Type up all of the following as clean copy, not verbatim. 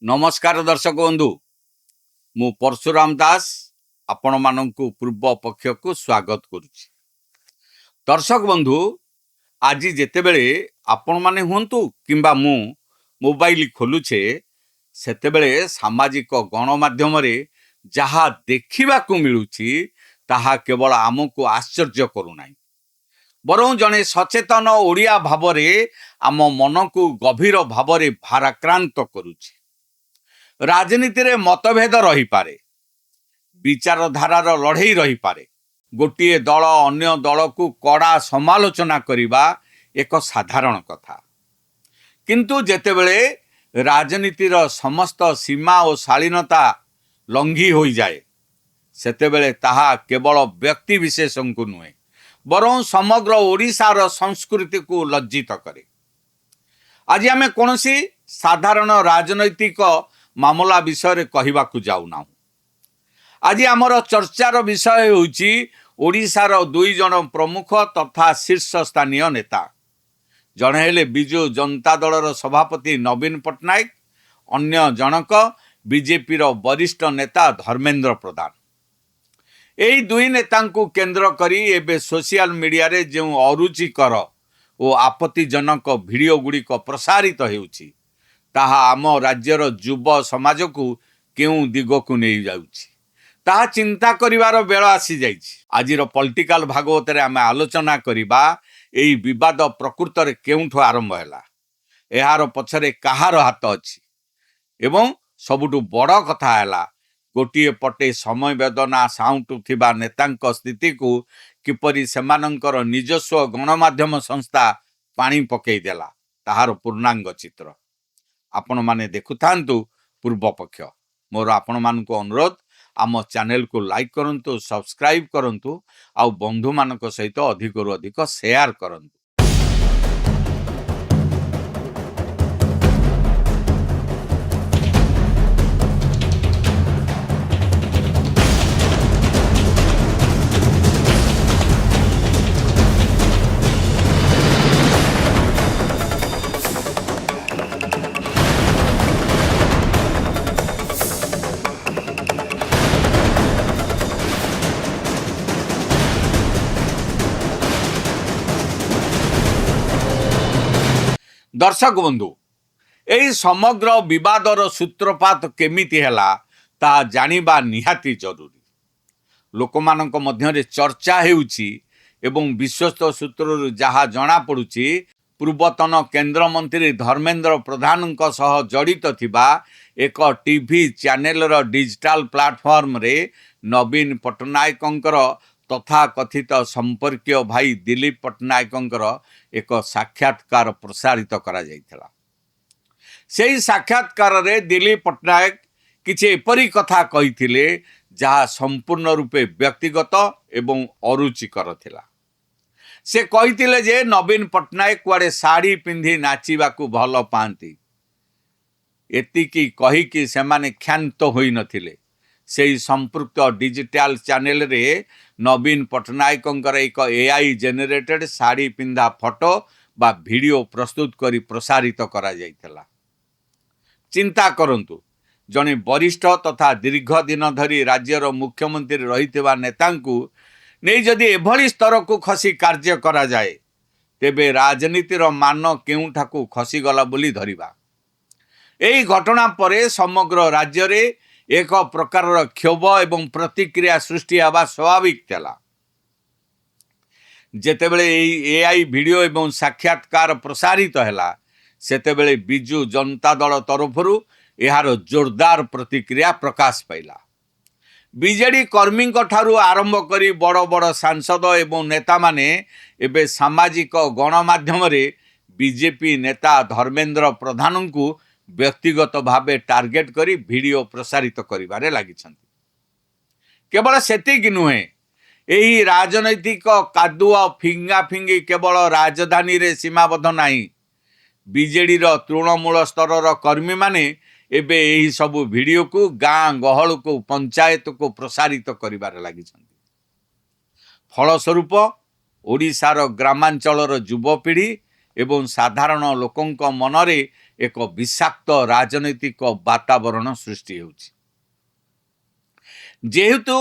नमस्कार दर्शक बंधु मु परशुराम दास आपण मानक पूर्व पक्ष को स्वागत करुच्ची। दर्शक बंधु आज जितेबले आपण माने हुंतु किंबा मु मोबाइल खोलुछे सेतेबले सामाजिक गणमाध्यम रे जहा देखिबा को मिलुची ताहा केवल आमको आश्चर्य करूनाई बरं जने सचेतन ओडिया भावरे आम मन को गभीर भावरे भाराक्रांत करुची। राजनीति रे मतभेद रही पारे, विचारधारार लड़ई रही पारे, गोटे दल अन्य दल को कड़ा समालोचना करिबा एक साधारण कथा, किंतु जेतेबेले राजनीतिर समस्त सीमा और शालीनता लंघी हो जाए सेतेबेले ताहा केवल व्यक्ति विशेष को नुहे बरं समग्र ओडिशार संस्कृति को लज्जित करे। आज आमे कोनोसी साधारण राजनैतिक मामला विषय कहवा जाऊना। आज आमर चर्चार विषय होची ओडिशार दुई जन प्रमुख तथा शीर्ष स्थानीय नेता, जड़े हेले विजु जनता दलर सभापति नवीन पट्टनायक, अन्य जनक बीजेपीर वरिष्ठ नेता धर्मेंद्र प्रधान। यही दुई नेता को केंद्र करी एबे सोशल मीडिया रे जो अरुचिकर और आपत्तिजनक भिडियो गुड़िक प्रसारित होउची ताहा आम राज्यर युव समाज को केउ दिग को नहीं जाउची ताहा चिंता करिवार बेल आसी जाइछि। आजिर पॉलिटिकल भागवत रे आमे आलोचना करिबा एई विवाद प्रकृत रे केउठो आरंभ हैला, एहार पछरे कहार हाथ अछि एवं सबुठु बड़ कथा हैला गोटिए पटे समय वेदना साउंटुथिबा नेतांक स्थिति को किपरि सेमानंकर निजस्व गणमाध्यम संस्था पानी पकई देला ताहार पूर्णांग चित्र आपण माने देखुथांतु। पूर्व पक्ष मोर आपण मानको अनुरोध आम चैनल को लाइक करंतु, सब्सक्राइब करंतु आउ बंधु मानक सहित अधिकरु अधिक शेयर करंतु। दर्शक बंधु यही समग्र विवादर सूत्रपात केमिति हैला ता जानिबा निहाती जरूरी। लोकमानंक मध्यरे चर्चा हेउची एवं विश्वस्त सूत्ररु जहा जना पड़ुची पूर्वतन केंद्र मंत्री धर्मेंद्र प्रधानक सह जड़ित थिबा एक टीवी चैनल डिजिटल प्लेटफॉर्म रे नवीन पट्टनायकंकर तथा कथित संपर्कीय भाई दिलीप पट्टनायकंकर एक साक्षात्कार प्रसारित करा जाइथिला। सेही साक्षात्कार रे दिलीप पट्टनायक किछि एपरी कथा कहिथिले जहा संपूर्ण रूपे व्यक्तिगत एवं अरुचिकर थिला। से कहिथिले जे नवीन पट्टनायक कुआडे साड़ी पिंधि नाचिबा को भल पांती, एतिकी कहिकी सेमाने क्षांत होई नथिले। सेही संपृक्त डिजिटल चैनल रे नवीन पट्टनायकंकर एक एआई जेनेरेटेड साड़ी पिंधा फोटो बा वीडियो प्रस्तुत करी प्रसारित करा जाइथिला। चिंता करंतु जने वरिष्ठ तथा दीर्घ दिन धरी राज्यर मुख्यमंत्री रहिथिबा नेतांकु नहीं जदि एभली स्तर को खसी कार्य करा जाए तेबे राजनीतिर मान केउठाकू खसी गला बोली धरिबा। एही घटना परे समग्र राज्य रे एक प्रकार क्षोभ एवं प्रतिक्रिया सृष्टि हवा स्वाभाविक थिला। जेतेबेले एआई वीडियो एवं साक्षात्कार प्रसारित हैला सेतेबेले विजु जनता दल तरफरु एहार जोरदार प्रतिक्रिया प्रकाश पाइला। बीजेडी कर्मी ठारू आरंभ करी बड़ बड़ सांसद एवं नेता माने एबे सामाजिक गणमाध्यम रे बीजेपी नेता धर्मेंद्र प्रधान को व्यक्तिगत भावे टार्गेट करी वीडियो प्रसारित करिबारे लागिछन्ति। केवल सेतिक नुहे एही राजनैतिक कादुआ फिंगा फिंगी केवल राजधानी रे सीमाबद्ध नाही, बीजेडी रो तृणमूल स्तर कर्मी माने एबे एही सबु वीडियो को गाँ गहल को पंचायत को प्रसारित करिबारे लागिछन्ति। फलस्वरूप ओडिशार ग्रामांचलर युवपीढ़ी एवं साधारण लोकंक मनरे ଏକ ବିଷାକ୍ତ ରାଜନୈତିକ ବାତାବରଣ ସୃଷ୍ଟି ହେଉଛି। ଯେହେତୁ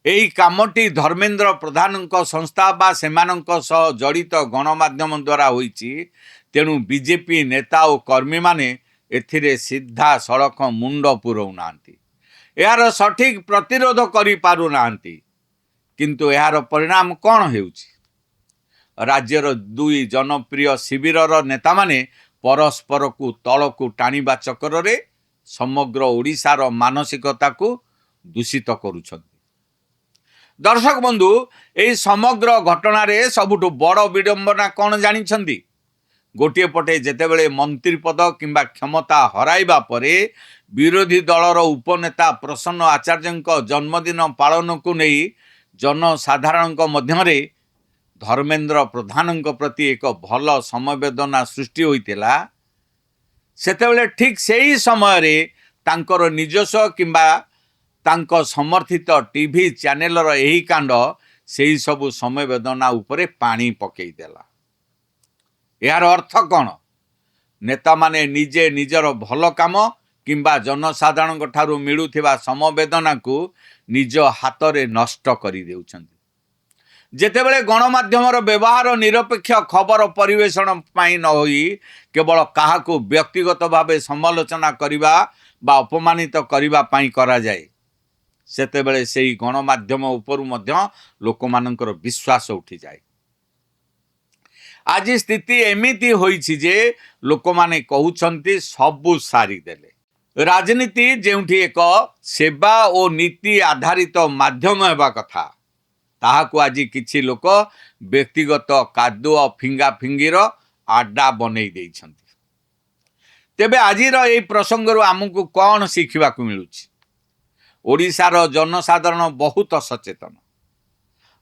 ଏହି କାମଟି ଧର୍ମେନ୍ଦ୍ର ପ୍ରଧାନଙ୍କ ସଂସ୍ଥା ବା ସେମାନଙ୍କ ସହ ଜଡ଼ିତ ଗଣମାଧ୍ୟମ ଦ୍ୱାରା ହୋଇଛି, ତେଣୁ ବିଜେପି ନେତା ଓ କର୍ମୀମାନେ ଏଥିରେ ସିଧାସଳଖ ମୁଣ୍ଡ ପୁରଉନାହାନ୍ତି, ଏହାର ସଠିକ୍ ପ୍ରତିରୋଧ କରିପାରୁନାହାନ୍ତି। କିନ୍ତୁ ଏହାର ପରିଣାମ କ'ଣ ହେଉଛି? ରାଜ୍ୟର ଦୁଇ ଜନପ୍ରିୟ ଶିବିରର ନେତାମାନେ ପରସ୍ପରକୁ ତଳକୁ ଟାଣିବା ଚକ୍କରରେ ସମଗ୍ର ଓଡ଼ିଶାର ମାନସିକତାକୁ ଦୂଷିତ କରୁଛନ୍ତି। ଦର୍ଶକ ବନ୍ଧୁ, ଏହି ସମଗ୍ର ଘଟଣାରେ ସବୁଠୁ ବଡ଼ ବିଡ଼ମ୍ବନା କ'ଣ ଜାଣିଛନ୍ତି? ଗୋଟିଏ ପଟେ ଯେତେବେଳେ ମନ୍ତ୍ରୀ ପଦ କିମ୍ବା କ୍ଷମତା ହରାଇବା ପରେ ବିରୋଧୀ ଦଳର ଉପନେତା ପ୍ରସନ୍ନ ଆଚାର୍ଯ୍ୟଙ୍କ ଜନ୍ମଦିନ ପାଳନକୁ ନେଇ ଜନସାଧାରଣଙ୍କ ମଧ୍ୟରେ ଧର୍ମେନ୍ଦ୍ର ପ୍ରଧାନଙ୍କ ପ୍ରତି ଏକ ଭଲ ସମବେଦନା ସୃଷ୍ଟି ହୋଇଥିଲା, ସେତେବେଳେ ଠିକ୍ ସେହି ସମୟରେ ତାଙ୍କର ନିଜସ୍ୱ କିମ୍ବା ତାଙ୍କ ସମର୍ଥିତ ଟିଭି ଚ୍ୟାନେଲର ଏହି କାଣ୍ଡ ସେହି ସବୁ ସମବେଦନା ଉପରେ ପାଣି ପକାଇଦେଲା। ଏହାର ଅର୍ଥ କ'ଣ? ନେତାମାନେ ନିଜେ ନିଜର ଭଲ କାମ କିମ୍ବା ଜନସାଧାରଣଙ୍କ ଠାରୁ ମିଳୁଥିବା ସମବେଦନାକୁ ନିଜ ହାତରେ ନଷ୍ଟ କରିଦେଉଛନ୍ତି। ଯେତେବେଳେ ଗଣମାଧ୍ୟମର ବ୍ୟବହାର ନିରପେକ୍ଷ ଖବର ପରିବେଷଣ ପାଇଁ ନ ହୋଇ କେବଳ କାହାକୁ ବ୍ୟକ୍ତିଗତ ଭାବେ ସମାଲୋଚନା କରିବା ବା ଅପମାନିତ କରିବା ପାଇଁ କରାଯାଏ, ସେତେବେଳେ ସେହି ଗଣମାଧ୍ୟମ ଉପରୁ ମଧ୍ୟ ଲୋକମାନଙ୍କର ବିଶ୍ୱାସ ଉଠିଯାଏ। ଆଜି ସ୍ଥିତି ଏମିତି ହୋଇଛି ଯେ ଲୋକମାନେ କହୁଛନ୍ତି ସବୁ ସାରିଦେଲେ। ରାଜନୀତି ଯେଉଁଠି ଏକ ସେବା ଓ ନୀତି ଆଧାରିତ ମାଧ୍ୟମ ହେବା କଥା, ତାହାକୁ ଆଜି କିଛି ଲୋକ ବ୍ୟକ୍ତିଗତ କାଦୁଅ ଫିଙ୍ଗାଫିଙ୍ଗିର ଆଡ୍ଡା ବନେଇ ଦେଇଛନ୍ତି। ତେବେ ଆଜିର ଏହି ପ୍ରସଙ୍ଗରୁ ଆମକୁ କ'ଣ ଶିଖିବାକୁ ମିଳୁଛି? ଓଡ଼ିଶାର ଜନସାଧାରଣ ବହୁତ ସଚେତନ।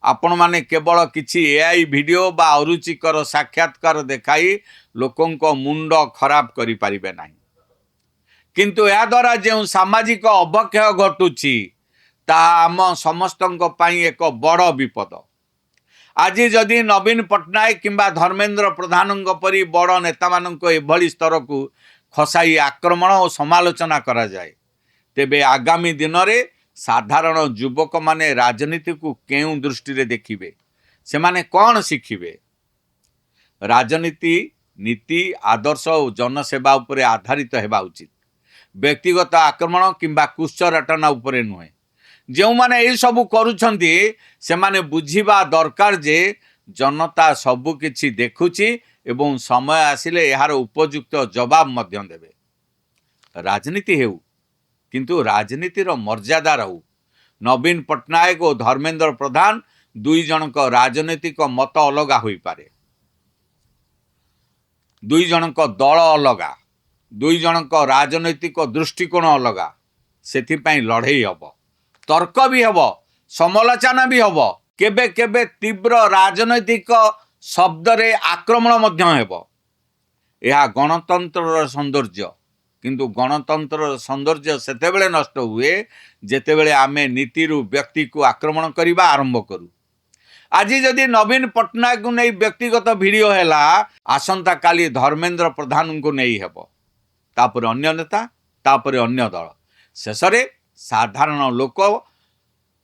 ଆପଣମାନେ କେବଳ କିଛି AI ଭିଡ଼ିଓ ବା ଅରୁଚିକର ସାକ୍ଷାତକାର ଦେଖାଇ ଲୋକଙ୍କ ମୁଣ୍ଡ ଖରାପ କରିପାରିବେ ନାହିଁ। କିନ୍ତୁ ଏହାଦ୍ୱାରା ଯେଉଁ ସାମାଜିକ ଅବକ୍ଷୟ ଘଟୁଛି, ତାହା ଆମ ସମସ୍ତଙ୍କ ପାଇଁ ଏକ ବଡ଼ ବିପଦ। ଆଜି ଯଦି ନବୀନ ପଟ୍ଟନାୟକ କିମ୍ବା ଧର୍ମେନ୍ଦ୍ର ପ୍ରଧାନଙ୍କ ପରି ବଡ଼ ନେତାମାନଙ୍କୁ ଏଭଳି ସ୍ତରକୁ ଖସାଇ ଆକ୍ରମଣ ଓ ସମାଲୋଚନା କରାଯାଏ, ତେବେ ଆଗାମୀ ଦିନରେ ସାଧାରଣ ଯୁବକମାନେ ରାଜନୀତିକୁ କେଉଁ ଦୃଷ୍ଟିରେ ଦେଖିବେ? ସେମାନେ କ'ଣ ଶିଖିବେ? ରାଜନୀତି ନୀତି, ଆଦର୍ଶ ଓ ଜନସେବା ଉପରେ ଆଧାରିତ ହେବା ଉଚିତ, ବ୍ୟକ୍ତିଗତ ଆକ୍ରମଣ କିମ୍ବା କୁଶ୍ଚରଟନା ଉପରେ ନୁହେଁ। ଯେଉଁମାନେ ଏହିସବୁ କରୁଛନ୍ତି ସେମାନେ ବୁଝିବା ଦରକାର ଯେ ଜନତା ସବୁକିଛି ଦେଖୁଛି ଏବଂ ସମୟ ଆସିଲେ ଏହାର ଉପଯୁକ୍ତ ଜବାବ ମଧ୍ୟ ଦେବେ। ରାଜନୀତି ହେଉ, କିନ୍ତୁ ରାଜନୀତିର ମର୍ଯ୍ୟାଦା ରହୁ। ନବୀନ ପଟ୍ଟନାୟକ ଓ ଧର୍ମେନ୍ଦ୍ର ପ୍ରଧାନ ଦୁଇ ଜଣଙ୍କ ରାଜନୈତିକ ମତ ଅଲଗା ହୋଇପାରେ, ଦୁଇ ଜଣଙ୍କ ଦଳ ଅଲଗା, ଦୁଇ ଜଣଙ୍କ ରାଜନୈତିକ ଦୃଷ୍ଟିକୋଣ ଅଲଗା। ସେଥିପାଇଁ ଲଢ଼େଇ ହେବ, ତର୍କ ବି ହେବ, ସମାଲୋଚନା ବି ହେବ, କେବେ କେବେ ତୀବ୍ର ରାଜନୈତିକ ଶବ୍ଦରେ ଆକ୍ରମଣ ମଧ୍ୟ ହେବ। ଏହା ଗଣତନ୍ତ୍ରର ସୌନ୍ଦର୍ଯ୍ୟ। କିନ୍ତୁ ଗଣତନ୍ତ୍ରର ସୌନ୍ଦର୍ଯ୍ୟ ସେତେବେଳେ ନଷ୍ଟ ହୁଏ ଯେତେବେଳେ ଆମେ ନୀତିରୁ ବ୍ୟକ୍ତିକୁ ଆକ୍ରମଣ କରିବା ଆରମ୍ଭ କରୁ। ଆଜି ଯଦି ନବୀନ ପଟ୍ଟନାୟକଙ୍କୁ ନେଇ ବ୍ୟକ୍ତିଗତ ଭିଡ଼ିଓ ହେଲା, ଆସନ୍ତାକାଲି ଧର୍ମେନ୍ଦ୍ର ପ୍ରଧାନଙ୍କୁ ନେଇ ହେବ, ତାପରେ ଅନ୍ୟ ନେତା, ତାପରେ ଅନ୍ୟ ଦଳ, ଶେଷରେ ସାଧାରଣ ଲୋକ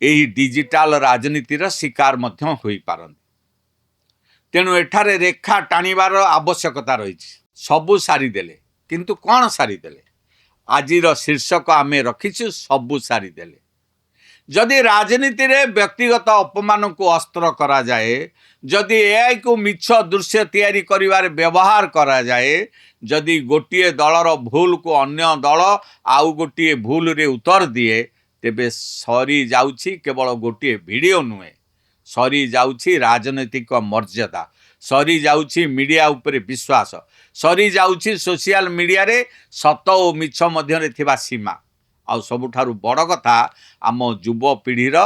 ଏହି ଡିଜିଟାଲ ରାଜନୀତିର ଶିକାର ମଧ୍ୟ ହୋଇପାରନ୍ତି। ତେଣୁ ଏଠାରେ ରେଖା ଟାଣିବାର ଆବଶ୍ୟକତା ରହିଛି। ସବୁ ସାରିଦେଲେ, କିନ୍ତୁ କ'ଣ ସାରିଦେଲେ? ଆଜିର ଶୀର୍ଷକ ଆମେ ରଖିଛୁ ସବୁ ସାରିଦେଲେ। ଯଦି ରାଜନୀତିରେ ବ୍ୟକ୍ତିଗତ ଅପମାନକୁ ଅସ୍ତ୍ର କରାଯାଏ, ଯଦି ଏଆଇକୁ ମିଛ ଦୃଶ୍ୟ ତିଆରି କରିବାରେ ବ୍ୟବହାର କରାଯାଏ, ଯଦି ଗୋଟିଏ ଦଳର ଭୁଲକୁ ଅନ୍ୟ ଦଳ ଆଉ ଗୋଟିଏ ଭୁଲରେ ଉତ୍ତର ଦିଏ, ତେବେ ସରିଯାଉଛି କେବଳ ଗୋଟିଏ ଭିଡ଼ିଓ ନୁହେଁ, ସରିଯାଉଛି ରାଜନୈତିକ ମର୍ଯ୍ୟାଦା, ସରିଯାଉଛି ମିଡ଼ିଆ ଉପରେ ବିଶ୍ୱାସ, ସରିଯାଉଛି ସୋସିଆଲ ମିଡ଼ିଆରେ ସତ ଓ ମିଛ ମଧ୍ୟରେ ଥିବା ସୀମା। ଆଉ ସବୁଠାରୁ ବଡ଼ କଥା, ଆମ ଯୁବପିଢ଼ିର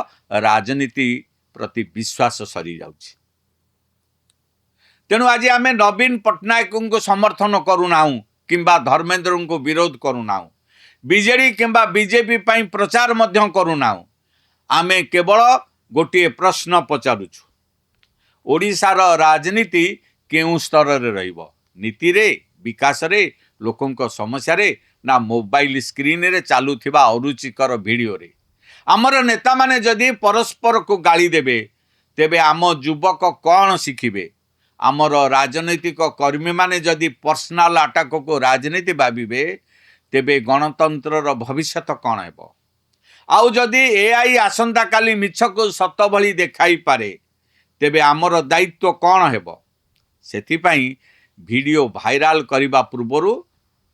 ରାଜନୀତି ପ୍ରତି ବିଶ୍ୱାସ ସରିଯାଉଛି। ତେଣୁ ଆଜି ଆମେ ନବୀନ ପଟ୍ଟନାୟକଙ୍କୁ ସମର୍ଥନ କରୁନାହୁଁ କିମ୍ବା ଧର୍ମେନ୍ଦ୍ରଙ୍କୁ ବିରୋଧ କରୁନାହୁଁ, ବିଜେଡ଼ି କିମ୍ବା ବିଜେପି ପାଇଁ ପ୍ରଚାର ମଧ୍ୟ କରୁନାହୁଁ। ଆମେ କେବଳ ଗୋଟିଏ ପ୍ରଶ୍ନ ପଚାରୁଛୁ, ଓଡ଼ିଶାର ରାଜନୀତି କେଉଁ ସ୍ତରରେ ରହିବ? ନୀତିରେ, ବିକାଶରେ, ଲୋକଙ୍କ ସମସ୍ୟାରେ ନା ମୋବାଇଲ ସ୍କ୍ରିନରେ ଚାଲୁଥିବା ଅରୁଚିକର ଭିଡ଼ିଓରେ? ଆମର ନେତାମାନେ ଯଦି ପରସ୍ପରକୁ ଗାଳି ଦେବେ ତେବେ ଆମ ଯୁବକ କ'ଣ ଶିଖିବେ? ଆମର ରାଜନୈତିକ କର୍ମୀମାନେ ଯଦି ପର୍ସନାଲ ଆଟାକକୁ ରାଜନୀତି ଭାବିବେ ତେବେ ଗଣତନ୍ତ୍ରର ଭବିଷ୍ୟତ କ'ଣ ହେବ? ଆଉ ଯଦି ଏଆଇ ଆସନ୍ତାକାଲି ମିଛକୁ ସତ ଭଳି ଦେଖାଇପାରେ ତେବେ ଆମର ଦାୟିତ୍ୱ କ'ଣ ହେବ? ସେଥିପାଇଁ ଭିଡ଼ିଓ ଭାଇରାଲ କରିବା ପୂର୍ବରୁ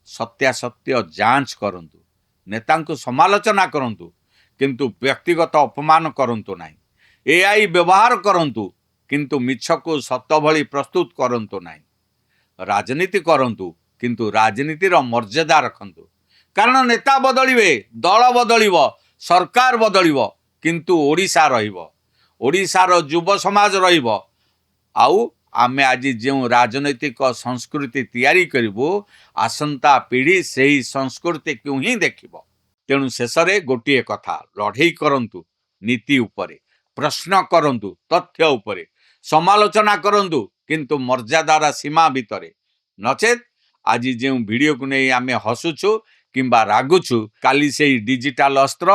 ସତ୍ୟାସତ୍ୟ ଯାଞ୍ଚ କରନ୍ତୁ। ନେତାଙ୍କୁ ସମାଲୋଚନା କରନ୍ତୁ, କିନ୍ତୁ ବ୍ୟକ୍ତିଗତ ଅପମାନ କରନ୍ତୁ ନାହିଁ। ଏଆଇ ବ୍ୟବହାର କରନ୍ତୁ, କିନ୍ତୁ ମିଛକୁ ସତ ଭଳି ପ୍ରସ୍ତୁତ କରନ୍ତୁ ନାହିଁ। ରାଜନୀତି କରନ୍ତୁ, କିନ୍ତୁ ରାଜନୀତିର ମର୍ଯ୍ୟାଦା ରଖନ୍ତୁ। କାରଣ ନେତା ବଦଳିବେ, ଦଳ ବଦଳିବ, ସରକାର ବଦଳିବ, କିନ୍ତୁ ଓଡ଼ିଶା ରହିବ, ଓଡ଼ିଶାର ଯୁବ ସମାଜ ରହିବ। ଆଉ ଆମେ ଆଜି ଯେଉଁ ରାଜନୈତିକ ସଂସ୍କୃତି ତିଆରି କରିବୁ ଆସନ୍ତା ପିଢ଼ି ସେହି ସଂସ୍କୃତିକୁ ହିଁ ଦେଖିବ। ତେଣୁ ଶେଷରେ ଗୋଟିଏ କଥା, ଲଢ଼େଇ କରନ୍ତୁ ନୀତି ଉପରେ, ପ୍ରଶ୍ନ କରନ୍ତୁ ତଥ୍ୟ ଉପରେ, ସମାଲୋଚନା କରନ୍ତୁ କିନ୍ତୁ ମର୍ଯ୍ୟାଦାର ସୀମା ଭିତରେ। ନଚେତ୍ ଆଜି ଯେଉଁ ଭିଡ଼ିଓକୁ ନେଇ ଆମେ ହସୁଛୁ କିମ୍ବା ରାଗୁଛୁ, କାଲି ସେହି ଡିଜିଟାଲ ଅସ୍ତ୍ର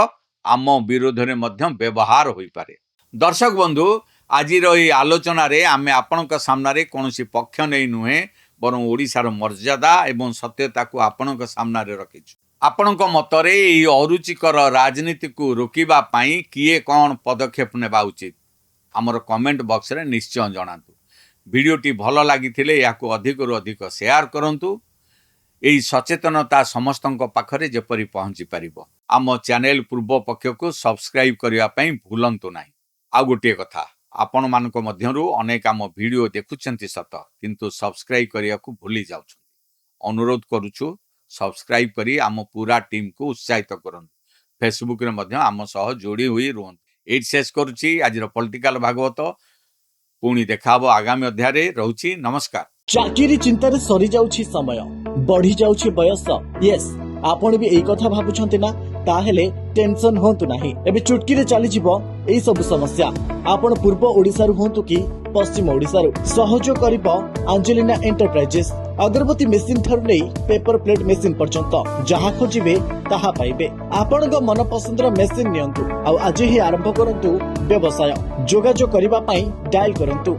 ଆମ ବିରୋଧରେ ମଧ୍ୟ ବ୍ୟବହାର ହୋଇପାରେ। ଦର୍ଶକ ବନ୍ଧୁ, ଆଜିର ଏହି ଆଲୋଚନାରେ ଆମେ ଆପଣଙ୍କ ସାମ୍ନାରେ କୌଣସି ପକ୍ଷ ନେଇ ନୁହେଁ, ବରଂ ଓଡ଼ିଶାର ମର୍ଯ୍ୟାଦା ଏବଂ ସତ୍ୟତାକୁ ଆପଣଙ୍କ ସାମ୍ନାରେ ରଖିଛୁ। ଆପଣଙ୍କ ମତରେ ଏହି ଅରୁଚିକର ରାଜନୀତିକୁ ରୋକିବା ପାଇଁ କିଏ କ'ଣ ପଦକ୍ଷେପ ନେବା ଉଚିତ? ଆମର କମେଣ୍ଟ ବକ୍ସରେ ନିଶ୍ଚୟ ଜଣାନ୍ତୁ। ଭିଡ଼ିଓଟି ଭଲ ଲାଗିଥିଲେ ଏହାକୁ ଅଧିକରୁ ଅଧିକ ସେୟାର କରନ୍ତୁ। ଏହି ସଚେତନତା ସମସ୍ତଙ୍କ ପାଖରେ ଯେପରି ପହଞ୍ଚି ପାରିବ। ଆମ ଚ୍ୟାନେଲ ପୂର୍ବ ପକ୍ଷକୁ ସବସ୍କ୍ରାଇବ୍ କରିବା ପାଇଁ ଭୁଲନ୍ତୁ ନାହିଁ। ଆଉ ଗୋଟିଏ କଥା, ଆପଣମାନଙ୍କ ମଧ୍ୟରୁ ଅନେକ ଆମ ଭିଡ଼ିଓ ଦେଖୁଛନ୍ତି ସତ, କିନ୍ତୁ ସବସ୍କ୍ରାଇବ୍ କରିବାକୁ ଭୁଲି ଯାଉଛନ୍ତି। ଅନୁରୋଧ କରୁଛୁ ସବସ୍କ୍ରାଇବ୍ କରି ଆମ ପୁରା ଟିମ୍କୁ ଉତ୍ସାହିତ କରନ୍ତୁ। ଫେସବୁକରେ ମଧ୍ୟ ଆମ ସହ ଯୋଡ଼ି ହୋଇ ରୁହନ୍ତୁ। ଏଇଠି ଶେଷ କରୁଛି ଆଜିର ପଲିଟିକାଲ ଭାଗବତ। ପୁଣି ଦେଖା ହେବ ଆଗାମୀ ଅଧ୍ୟାୟରେ। ରହୁଛି, ନମସ୍କାର। ଚାକିରି ଚିନ୍ତାରେ ସରି ଯାଉଛି ସମୟ, ବଢି ଯାଉଛି ବୟସ। ୟେସ୍, ଆପଣ ବି ଏଇ କଥା ଭାବୁଛନ୍ତି ନା? ତାହେଲେ ଟେନସନ ହୁଅନ୍ତୁ ନାହିଁ। ଏବେ ଚୁଟକିରେ ଚାଲିଯିବ ଏଇ ସବୁ ସମସ୍ୟା। ଆପଣ ପୂର୍ବ ଓଡ଼ିଶାରୁ ହୁଅନ୍ତୁ କି ପଶ୍ଚିମ ଓଡ଼ିଶାରୁ, ସହଯୋଗ କରିବ ଆଞ୍ଜେଲିନା ଏଣ୍ଟରପ୍ରାଇଜେସ୍। ଅଗରବତୀ ମେସିନ ଠାରୁ ନେଇ ପେପର ପ୍ଲେଟ ମେସିନ ପର୍ଯ୍ୟନ୍ତ ଯାହା ଖୋଜିବେ ତାହା ପାଇବେ। ଆପଣଙ୍କ ମନପସନ୍ଦର ମେସିନ ନିଅନ୍ତୁ ଆଉ ଆଜି ହିଁ ଆରମ୍ଭ କରନ୍ତୁ ବ୍ୟବସାୟ। ଯୋଗାଯୋଗ କରିବା ପାଇଁ ଡାଏଲ କରନ୍ତୁ